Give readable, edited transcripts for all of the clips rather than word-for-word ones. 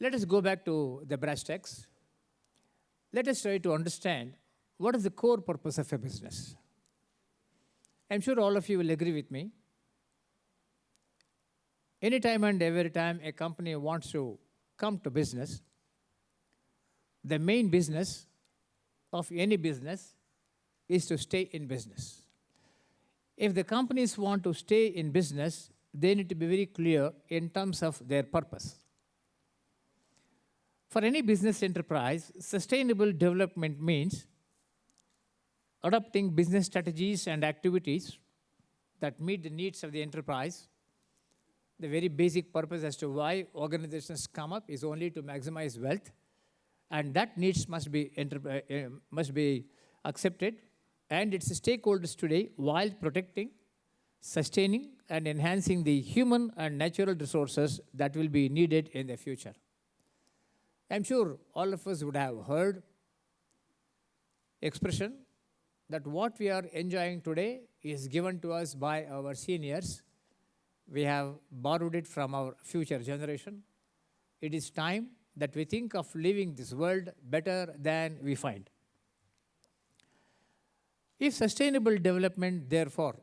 Let us go back to the brass tacks. Let us try to understand what is the core purpose of a business. I'm sure all of you will agree with me. Anytime and every time a company wants to come to business, the main business of any business is to stay in business. If the companies want to stay in business, they need to be very clear in terms of their purpose. For any business enterprise, sustainable development means adopting business strategies and activities that meet the needs of the enterprise. The very basic purpose as to why organizations come up is only to maximize wealth, and that needs must be accepted, and its stakeholders today while protecting, sustaining, and enhancing the human and natural resources that will be needed in the future. I'm sure all of us would have heard expression that what we are enjoying today is given to us by our seniors. We have borrowed it from our future generation. It is time that we think of leaving this world better than we find. If sustainable development, therefore,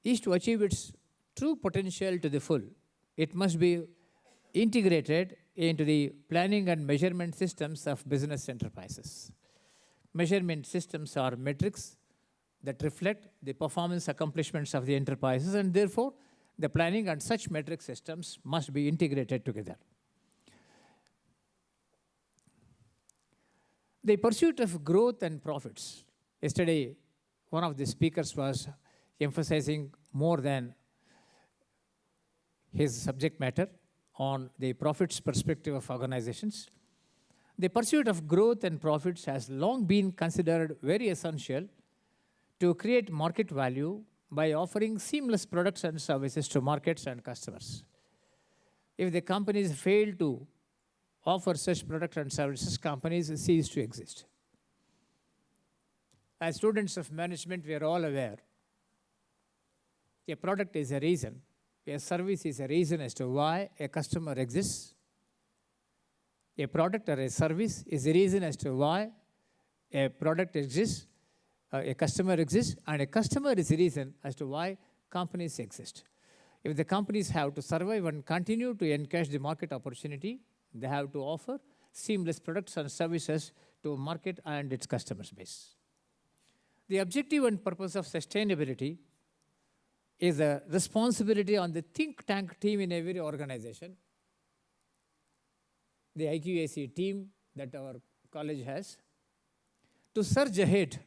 is to achieve its true potential to the full, it must be integrated into the planning and measurement systems of business enterprises. Measurement systems are metrics that reflect the performance accomplishments of the enterprises, and therefore, the planning and such metric systems must be integrated together. The pursuit of growth and profits. Yesterday, one of the speakers was emphasizing more than his subject matter on the profits perspective of organizations. The pursuit of growth and profits has long been considered very essential to create market value by offering seamless products and services to markets and customers. If the companies fail to offer such products and services, companies cease to exist. As students of management, we are all aware a product is a reason, a service is a reason as to why a customer exists. A product or a service is a reason as to why a product exists, a customer exists, and a customer is a reason as to why companies exist. If the companies have to survive and continue to encash the market opportunity, they have to offer seamless products and services to market and its customer base. The objective and purpose of sustainability is a responsibility on the think tank team in every organization. The IQAC team that our college has, to surge ahead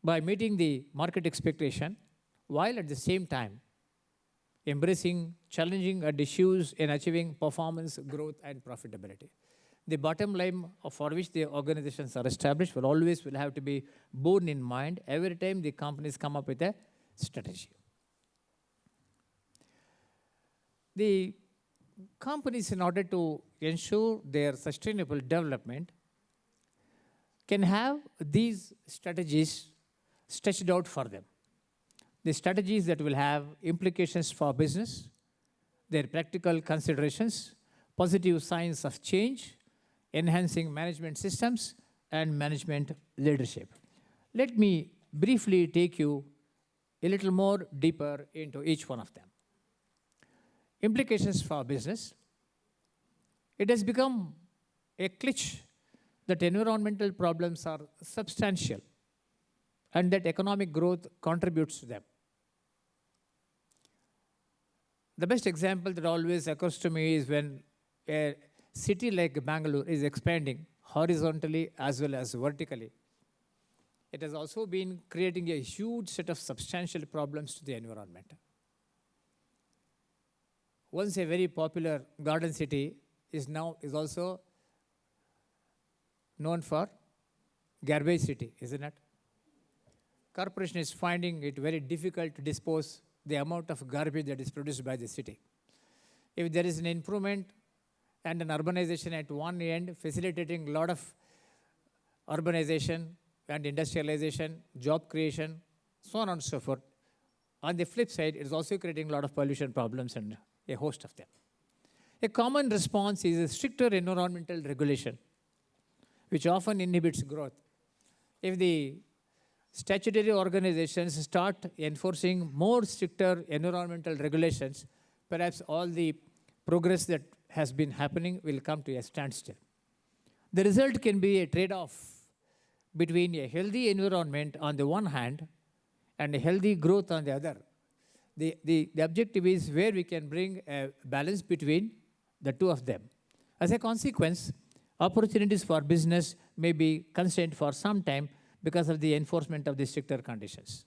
by meeting the market expectation while at the same time embracing challenging issues in achieving performance, growth, and profitability. The bottom line for which the organizations are established will always have to be borne in mind every time the companies come up with a strategy. The companies, in order to ensure their sustainable development, can have these strategies stretched out for them. The strategies that will have implications for business, their practical considerations, positive signs of change, enhancing management systems, and management leadership. Let me briefly take you a little more deeper into each one of them. Implications for business. It has become a cliché that environmental problems are substantial and that economic growth contributes to them. The best example that always occurs to me is when a city like Bangalore is expanding horizontally as well as vertically. It has also been creating a huge set of substantial problems to the environment. Once a very popular garden city is also known for garbage city, isn't it? Corporation is finding it very difficult to dispose the amount of garbage that is produced by the city. If there is an improvement and an urbanization at one end, facilitating a lot of urbanization and industrialization, job creation, so on and so forth. On the flip side, it is also creating a lot of pollution problems and a host of them. A common response is a stricter environmental regulation, which often inhibits growth. If the statutory organizations start enforcing more stricter environmental regulations, perhaps all the progress that has been happening will come to a standstill. The result can be a trade-off between a healthy environment on the one hand and a healthy growth on the other. The objective is where we can bring a balance between the two of them. As a consequence, opportunities for business may be constrained for some time because of the enforcement of the stricter conditions.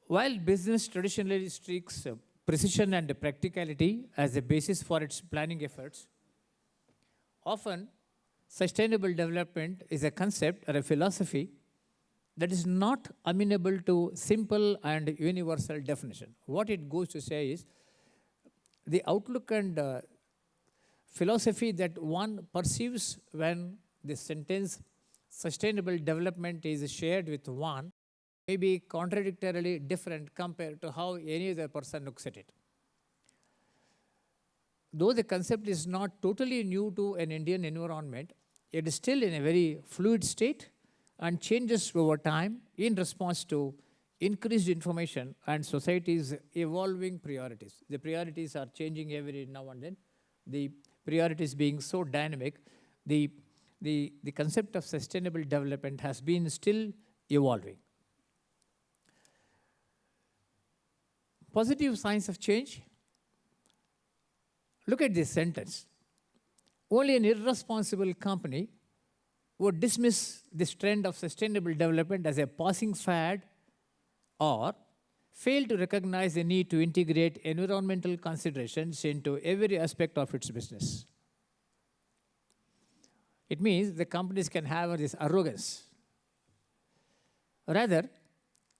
While business traditionally seeks precision and practicality as a basis for its planning efforts, often sustainable development is a concept or a philosophy that is not amenable to simple and universal definition. What it goes to say is the outlook and philosophy that one perceives when the sentence sustainable development is shared with one may be contradictorily different compared to how any other person looks at it. Though the concept is not totally new to an Indian environment, it is still in a very fluid state and changes over time in response to increased information and society's evolving priorities. The priorities are changing every now and then. The priorities being so dynamic, the concept of sustainable development has been still evolving. Positive signs of change. Look at this sentence. Only an irresponsible company would dismiss this trend of sustainable development as a passing fad or fail to recognize the need to integrate environmental considerations into every aspect of its business. It means the companies can have this arrogance. Rather,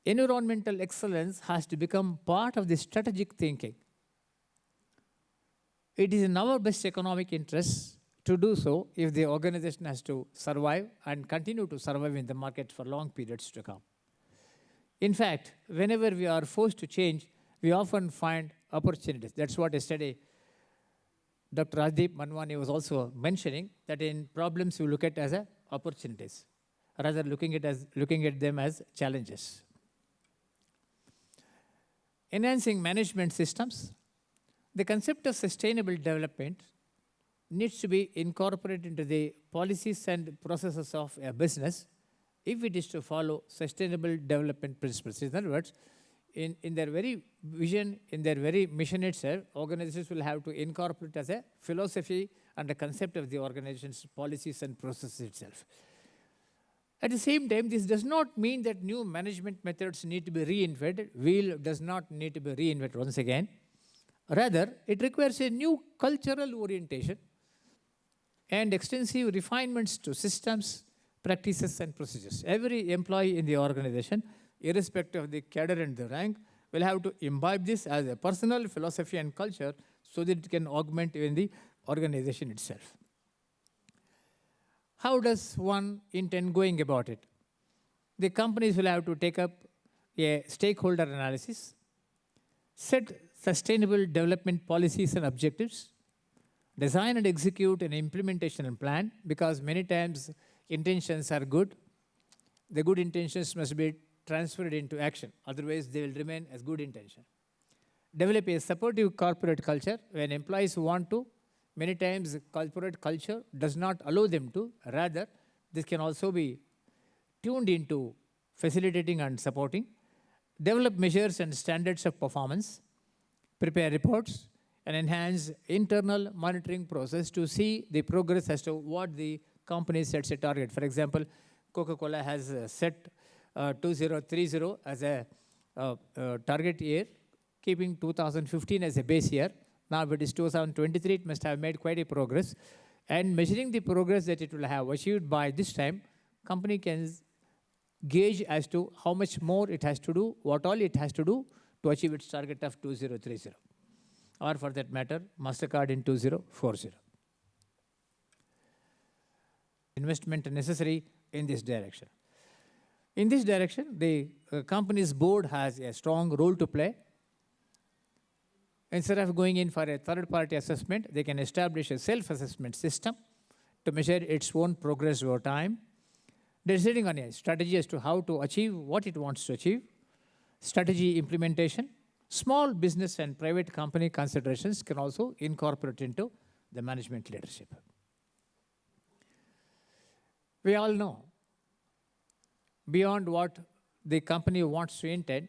environmental excellence has to become part of the strategic thinking. It is in our best economic interests to do so if the organization has to survive and continue to survive in the market for long periods to come. In fact, whenever we are forced to change, we often find opportunities. That's what yesterday Dr. Rajdeep Manwani was also mentioning, that in problems we look at as opportunities, rather looking at them as challenges. Enhancing management systems. The concept of sustainable development needs to be incorporated into the policies and processes of a business if it is to follow sustainable development principles. In other words, in their very vision, in their very mission itself, organizations will have to incorporate as a philosophy and a concept of the organization's policies and processes itself. At the same time, this does not mean that new management methods need to be reinvented. Wheel does not need to be reinvented once again. Rather, it requires a new cultural orientation and extensive refinements to systems, practices, and procedures. Every employee in the organization, irrespective of the cadre and the rank, will have to imbibe this as a personal philosophy and culture so that it can augment even the organization itself. How does one intend going about it? The companies will have to take up a stakeholder analysis, set sustainable development policies and objectives, design and execute an implementation plan, because many times intentions are good. The good intentions must be transferred into action. Otherwise, they will remain as good intention. Develop a supportive corporate culture. When employees want to, many times corporate culture does not allow them to. Rather, this can also be tuned into facilitating and supporting. Develop measures and standards of performance. Prepare reports and enhance internal monitoring process to see the progress as to what the company sets a target. For example, Coca-Cola has set 2030 as a target year, keeping 2015 as a base year. Now it is 2023, it must have made quite a progress. And measuring the progress that it will have achieved by this time, company can gauge as to how much more it has to do, what all it has to do to achieve its target of 2030. Or for that matter, MasterCard in 2040. Investment necessary in this direction. In this direction, the company's board has a strong role to play. Instead of going in for a third-party assessment, they can establish a self-assessment system to measure its own progress over time, deciding on a strategy as to how to achieve what it wants to achieve, strategy implementation. Small business and private company considerations can also incorporate into the management leadership. We all know, beyond what the company wants to intend,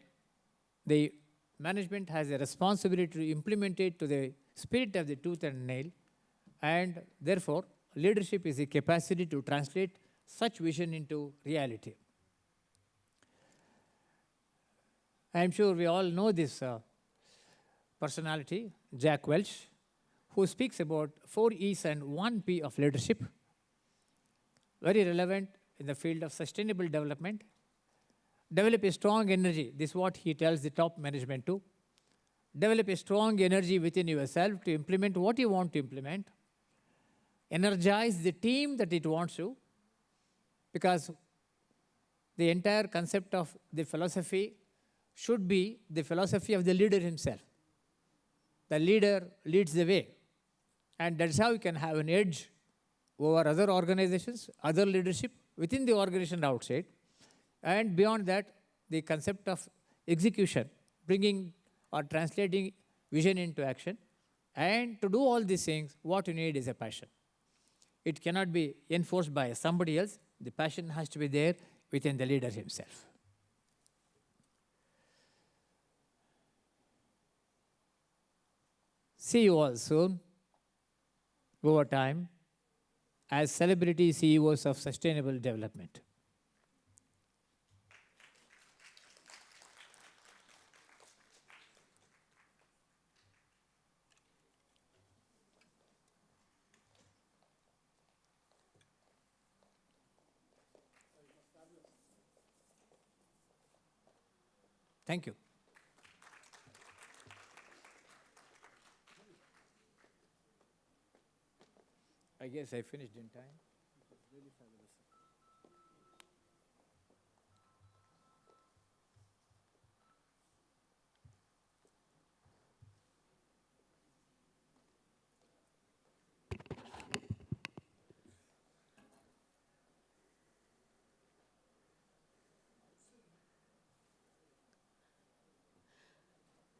the management has a responsibility to implement it to the spirit of the tooth and nail, and therefore, leadership is the capacity to translate such vision into reality. I am sure we all know this personality, Jack Welch, who speaks about 4 E's and 1 P of leadership, very relevant in the field of sustainable development. Develop a strong energy. This is what he tells the top management to. Develop a strong energy within yourself to implement what you want to implement. Energize the team that it wants to, because the entire concept of the philosophy should be the philosophy of the leader himself. The leader leads the way, and that's how you can have an edge over other organizations, other leadership within the organization and outside. And beyond that, the concept of execution, bringing or translating vision into action. And to do all these things, what you need is a passion. It cannot be enforced by somebody else. The passion has to be there within the leader himself. See you all soon, over time, as celebrity CEOs of sustainable development. Thank you. I guess I finished in time.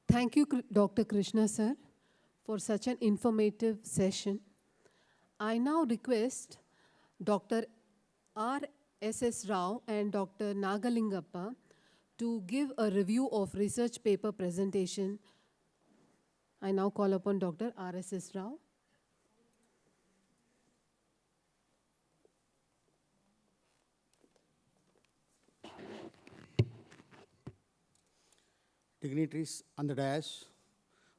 Thank you, Dr. Krishna sir, for such an informative session. I now request Dr. R.S.S. Rao and Dr. Nagalingappa to give a review of research paper presentation. I now call upon Dr. R.S.S. Rao. Dignitaries on the dais,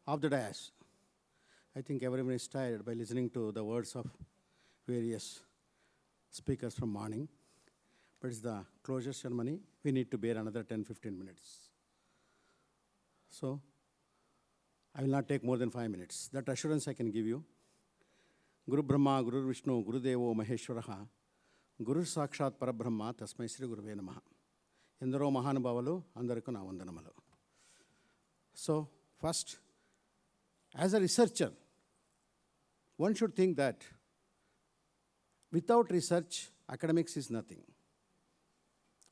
off the dais. I think everyone is tired by listening to the words of various speakers from morning. But it's the closure ceremony. We need to bear another 10-15 minutes. So I will not take more than 5 minutes. That assurance I can give you. Guru Brahma, Guru Vishnu, Guru Devo Maheshwaraha, Guru Sakshat Parabrahma, Tasmai Sri Guruve Namaha. Endaro Mahanubhavalu, Andariku na vandanamalu. So, first, as a researcher, one should think that without research, academics is nothing.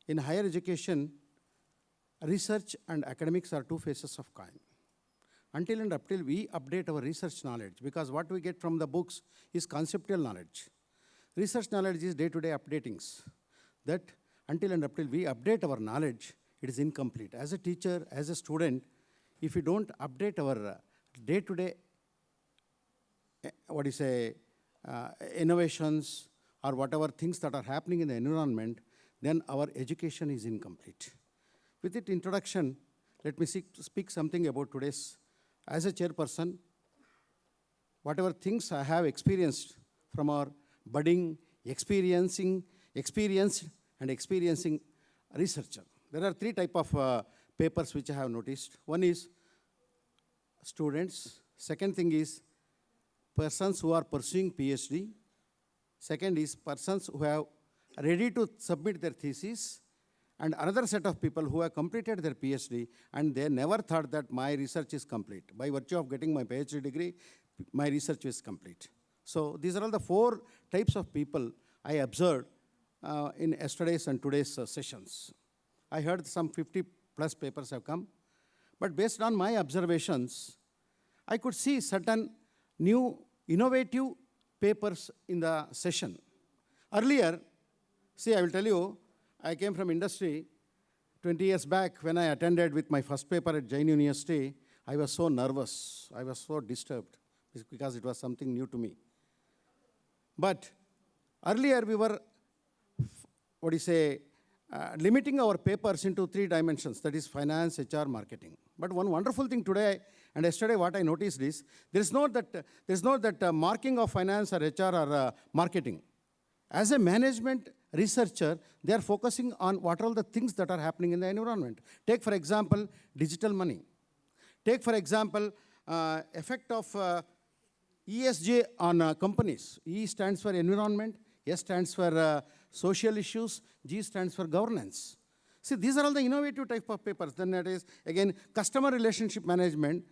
In higher education, research and academics are two faces of coin. Until and up till we update our research knowledge, because what we get from the books is conceptual knowledge. Research knowledge is day-to-day updatings. That until and up till we update our knowledge, it is incomplete. As a teacher, as a student, if we don't update our day-to-day, innovations or whatever things that are happening in the environment, then our education is incomplete. With that introduction, let me speak something about today's. As a chairperson, whatever things I have experienced from our budding, experienced and experiencing researcher. There are 3 types of papers which I have noticed. One is students. Second thing is persons who are pursuing PhD. Second is persons who have ready to submit their thesis. and another set of people who have completed their PhD, and they never thought that my research is complete. By virtue of getting my PhD degree, my research is complete. So these are all the 4 types of people I observed in yesterday's and today's sessions. I heard some 50 plus papers have come, but based on my observations, I could see certain new innovative papers in the session. Earlier, see, I will tell you, I came from industry 20 years back when I attended with my first paper at Jain University. I was so nervous, I was so disturbed because it was something new to me. But earlier we were, limiting our papers into 3 dimensions, that is finance, HR, marketing. But one wonderful thing today and yesterday what I noticed is, there is not that marking of finance or HR or marketing. As a management researcher, they are focusing on what are all the things that are happening in the environment. Take, for example, digital money. Take, for example, effect of ESG on companies. E stands for environment, S stands for social issues, G stands for governance. See, these are all the innovative type of papers. Then that is, again, customer relationship management,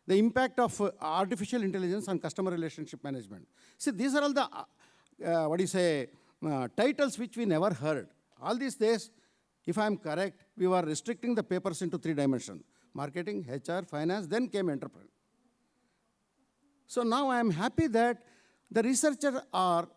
the impact of artificial intelligence on customer relationship management. See, these are all the, titles which we never heard. All these days, if I am correct, we were restricting the papers into 3 dimensions: marketing, HR, finance, then came entrepreneur. So now I am happy that the researchers are